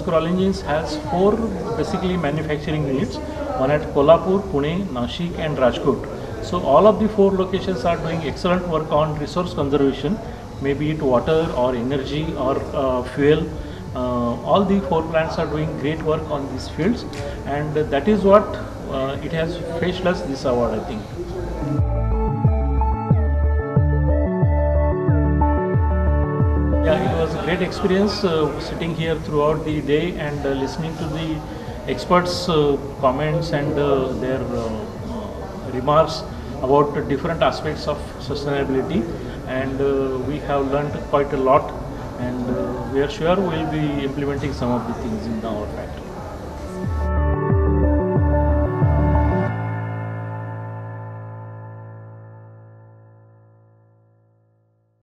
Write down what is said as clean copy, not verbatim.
Kirloskar Oil Engines has 4 basically manufacturing units, one at Kolhapur, Pune, Nashik and Rajkot. So all of the 4 locations are doing excellent work on resource conservation, maybe it water or energy or fuel. All the 4 plants are doing great work on these fields, and that is what it has fetched us this award, I think. Yeah, it was a great experience sitting here throughout the day and listening to the experts' comments and their remarks about different aspects of sustainability, and we have learned quite a lot, and we are sure we will be implementing some of the things in our factory.